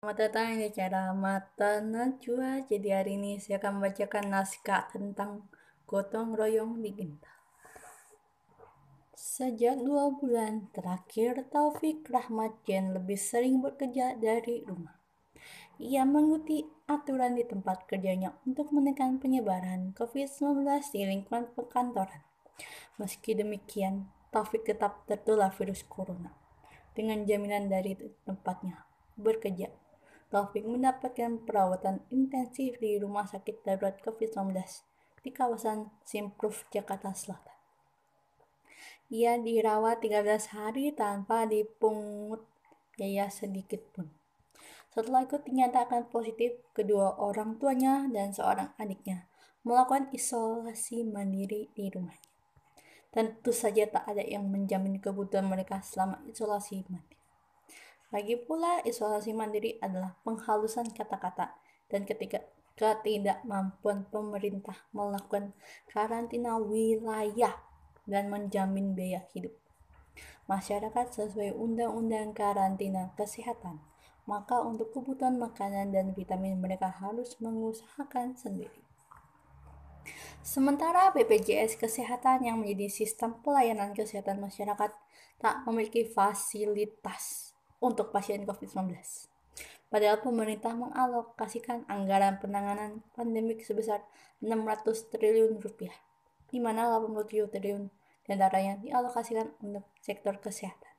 Selamat datang di acara Mata Najwa. Jadi hari ini saya akan membacakan naskah tentang gotong royong di Genta. Sejak 2 bulan terakhir, Taufik Rahmat Jen lebih sering bekerja dari rumah. Ia mengikuti aturan di tempat kerjanya untuk menekan penyebaran COVID-19 di lingkungan perkantoran. Meski demikian, Taufik tetap tertular virus corona. Dengan jaminan dari tempatnya bekerja, Taufik mendapatkan perawatan intensif di Rumah Sakit Darurat COVID-19 di kawasan Simpruf, Jakarta Selatan. Ia dirawat 13 hari tanpa dipungut biaya sedikit pun. Setelah ikut dinyatakan positif, kedua orang tuanya dan seorang adiknya melakukan isolasi mandiri di rumahnya. Tentu saja tak ada yang menjamin kebutuhan mereka selama isolasi mandiri. Lagi pula, isolasi mandiri adalah penghalusan kata-kata dan ketika ketidakmampuan pemerintah melakukan karantina wilayah dan menjamin biaya hidup masyarakat sesuai Undang-Undang Karantina Kesehatan, maka untuk kebutuhan makanan dan vitamin mereka harus mengusahakan sendiri. Sementara BPJS Kesehatan yang menjadi sistem pelayanan kesehatan masyarakat tak memiliki fasilitas untuk pasien COVID-19. Padahal pemerintah mengalokasikan anggaran penanganan pandemik sebesar 600 triliun rupiah, di mana 87 triliun diantaranya dialokasikan untuk sektor kesehatan.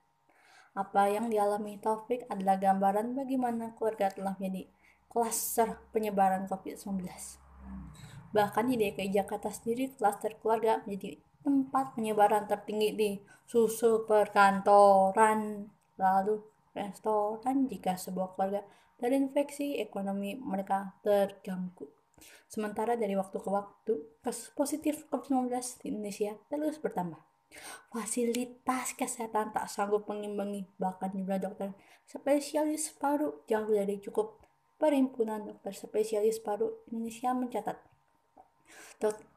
Apa yang dialami Taufik adalah gambaran bagaimana keluarga telah menjadi klaster penyebaran COVID-19. Bahkan di DKI Jakarta sendiri, klaster keluarga menjadi tempat penyebaran tertinggi di susul perkantoran, lalu restoran. Jika sebuah keluarga terinfeksi, ekonomi mereka terganggu. Sementara dari waktu ke waktu, kasus positif COVID-19 di Indonesia terus bertambah. Fasilitas kesehatan tak sanggup mengimbangi, bahkan jumlah dokter spesialis paru jauh dari cukup. Perhimpunan Dokter Spesialis Paru Indonesia mencatat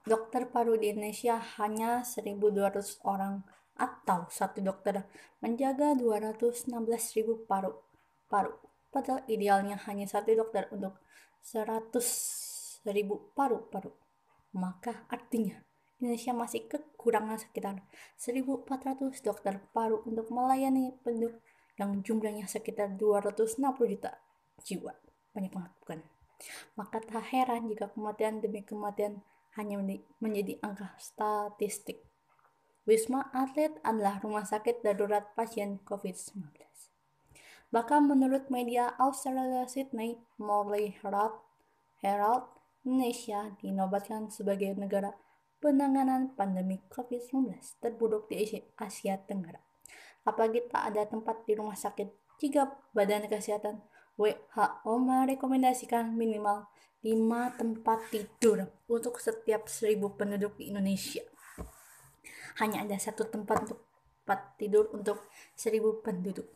dokter paru di Indonesia hanya 1.200 orang atau satu dokter menjaga 216.000 paru. Padahal idealnya hanya satu dokter untuk 100.000 paru-paru. Maka artinya Indonesia masih kekurangan sekitar 1.400 dokter paru untuk melayani penduduk yang jumlahnya sekitar 260 juta jiwa. Banyak banget, bukan? Maka tak heran jika kematian demi kematian hanya menjadi angka statistik. Wisma Atlet adalah rumah sakit darurat pasien COVID-19. Bahkan menurut media Australia Sydney Morning Herald, Indonesia dinobatkan sebagai negara penanganan pandemi COVID-19 terburuk di Asia Tenggara. Apalagi tak ada tempat di rumah sakit jika Badan Kesehatan WHO merekomendasikan minimal 5 tempat tidur untuk setiap 1.000 penduduk di Indonesia. Hanya ada satu tempat tidur untuk 1.000 penduduk.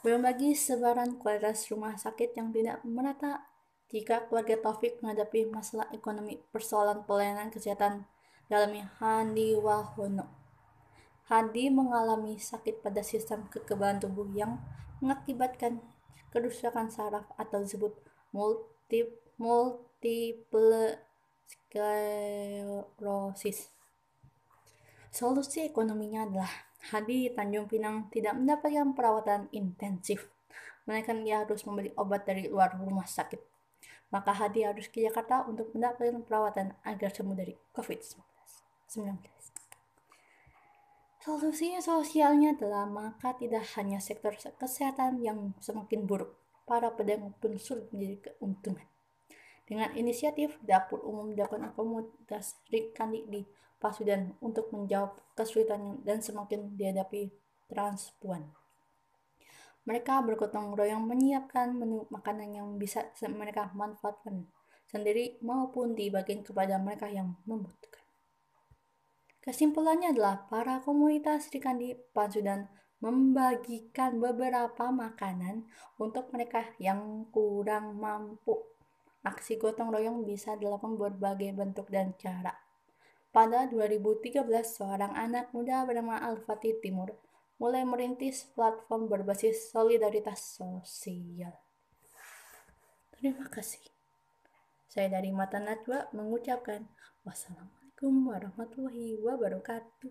Belum lagi sebaran kualitas rumah sakit yang tidak merata. Jika keluarga Taufik menghadapi masalah ekonomi, persoalan pelayanan kesehatan, dalamnya Handi Wahono. Hadi mengalami sakit pada sistem kekebalan tubuh yang mengakibatkan kerusakan saraf atau disebut multiple sclerosis. Solusi ekonominya adalah Hadi di Tanjung Pinang tidak mendapatkan perawatan intensif, melainkan ia harus membeli obat dari luar rumah sakit. Maka Hadi harus ke Jakarta untuk mendapatkan perawatan agar sembuh dari COVID-19. Solusi sosialnya adalah maka tidak hanya sektor kesehatan yang semakin buruk, para pedagang pun sulit menjadi keuntungan. Dengan inisiatif dapur umum dilakukan komunitas Rikandi di Pasundan untuk menjawab kesulitan dan semakin dihadapi transpuan. Mereka bergotong royong menyiapkan menu makanan yang bisa mereka manfaatkan sendiri maupun dibagikan kepada mereka yang membutuhkan. Kesimpulannya adalah para komunitas Rikandi Pasundan membagikan beberapa makanan untuk mereka yang kurang mampu. Aksi gotong royong bisa dilakukan berbagai bentuk dan cara. Pada 2013, seorang anak muda bernama Al-Fatih Timur mulai merintis platform berbasis solidaritas sosial. Terima kasih. Saya dari Mata Najwa mengucapkan wassalamualaikum warahmatullahi wabarakatuh.